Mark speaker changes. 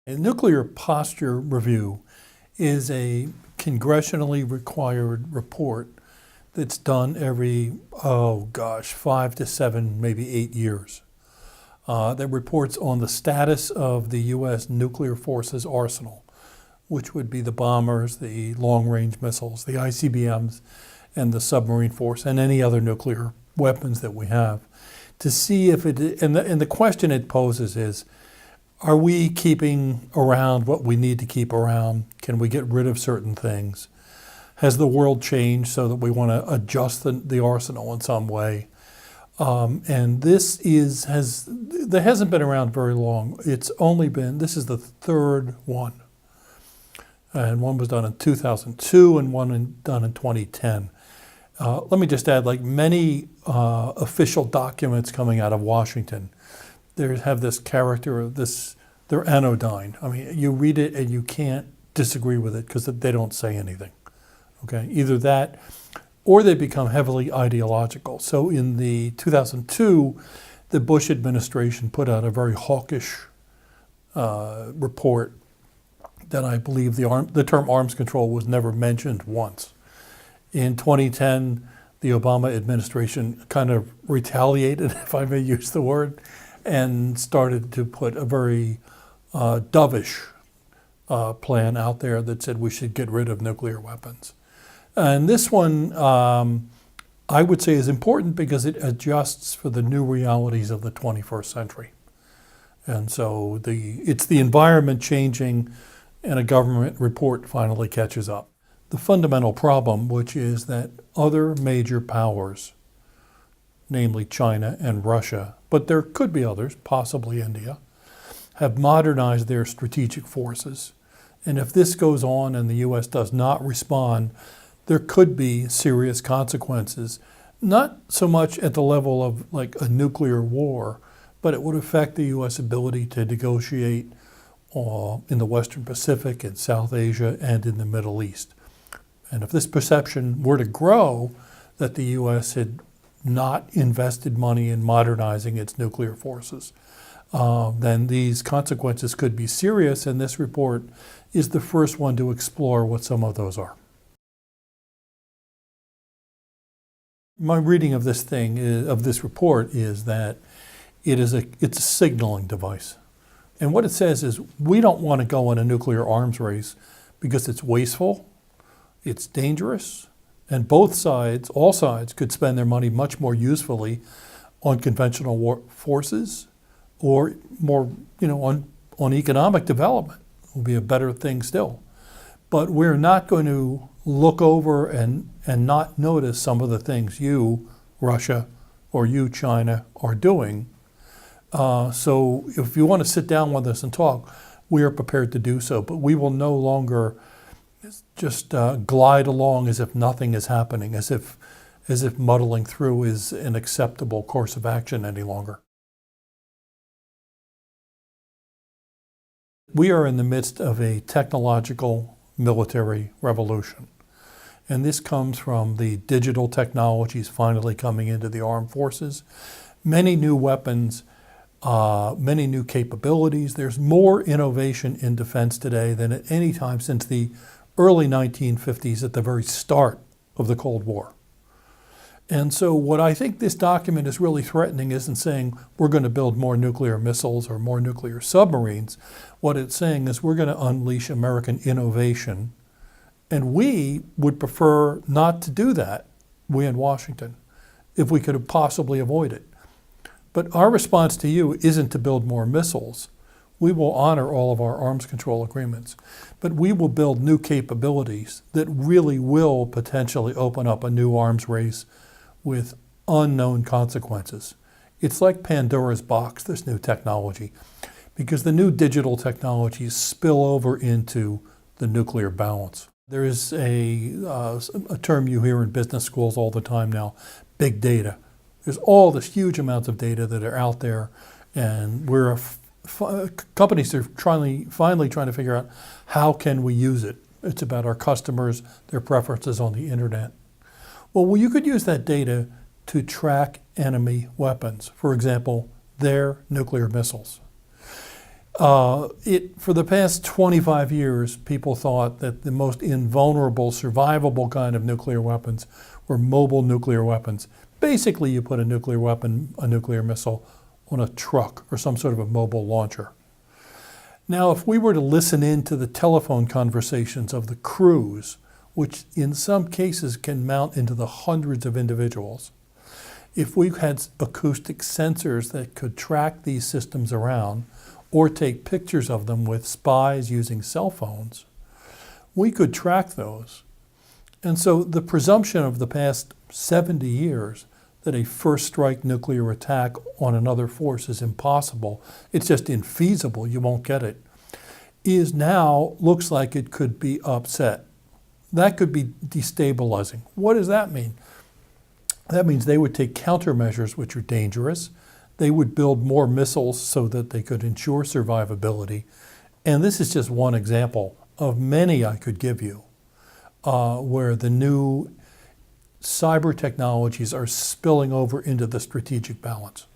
Speaker 1: A nuclear posture review is a congressionally required report that's done every, 5 to 7, maybe 8 years. That reports on the status of the U.S. nuclear forces arsenal, which would be the bombers, the long-range missiles, the ICBMs, and the submarine force, and any other nuclear weapons that we have, to see if it, and the question it poses is, are we keeping around what we need to keep around? Can we get rid of certain things? Has the world changed so that we want to adjust the arsenal in some way? And this hasn't been around very long. This is the third one. And one was done in 2002 and one done in 2010. Let me just add, like many official documents coming out of Washington, they have this character of they're anodyne. I mean, you read it and you can't disagree with it because they don't say anything. Okay, either that or they become heavily ideological. So in the 2002, the Bush administration put out a very hawkish report that I believe the term arms control was never mentioned once. In 2010, the Obama administration kind of retaliated, if I may use the word, and started to put a very dovish plan out there that said we should get rid of nuclear weapons. And this one, I would say, is important because it adjusts for the new realities of the 21st century. And so it's the environment changing, and a government report finally catches up. The fundamental problem, which is that other major powers, namely China and Russia, but there could be others, possibly India, have modernized their strategic forces. And if this goes on and the U.S. does not respond, there could be serious consequences, not so much at the level of like a nuclear war, but it would affect the U.S. ability to negotiate in the Western Pacific, in South Asia, and in the Middle East. And if this perception were to grow that the U.S. had not invested money in modernizing its nuclear forces, then these consequences could be serious, and this report is the first one to explore what some of those are. My reading of this report is that it's a signaling device. And what it says is we don't want to go on a nuclear arms race because it's wasteful, it's dangerous, and all sides could spend their money much more usefully on conventional war forces or more, on economic development. It will be a better thing still. But we're not going to look over and not notice some of the things you, Russia, or you, China, are doing. So if you want to sit down with us and talk, we are prepared to do so, but we will no longer just glide along as if nothing is happening, as if muddling through is an acceptable course of action any longer. We are in the midst of a technological military revolution. And this comes from the digital technologies finally coming into the armed forces. Many new weapons, many new capabilities. There's more innovation in defense today than at any time since the early 1950s, at the very start of the Cold War. And so what I think this document is really threatening isn't saying we're going to build more nuclear missiles or more nuclear submarines. What it's saying is we're going to unleash American innovation, and we would prefer not to do that, we in Washington, if we could have possibly avoid it. But our response to you isn't to build more missiles. We will honor all of our arms control agreements, but we will build new capabilities that really will potentially open up a new arms race with unknown consequences. It's like Pandora's box, this new technology, because the new digital technologies spill over into the nuclear balance. There is a term you hear in business schools all the time now, big data. There's all this huge amounts of data that are out there, and companies are finally trying to figure out how can we use it. It's about our customers, their preferences on the internet. Well, you could use that data to track enemy weapons. For example, their nuclear missiles. For the past 25 years, people thought that the most invulnerable, survivable kind of nuclear weapons were mobile nuclear weapons. Basically, you put a nuclear weapon, a nuclear missile, on a truck or some sort of a mobile launcher. Now, if we were to listen in to the telephone conversations of the crews, which in some cases can mount into the hundreds of individuals, if we had acoustic sensors that could track these systems around or take pictures of them with spies using cell phones, we could track those. And so the presumption of the past 70 years that a first strike nuclear attack on another force is impossible, it's just infeasible, you won't get it, is now looks like it could be upset. That could be destabilizing. What does that mean? That means they would take countermeasures which are dangerous. They would build more missiles so that they could ensure survivability. And this is just one example of many I could give you where the new cyber technologies are spilling over into the strategic balance.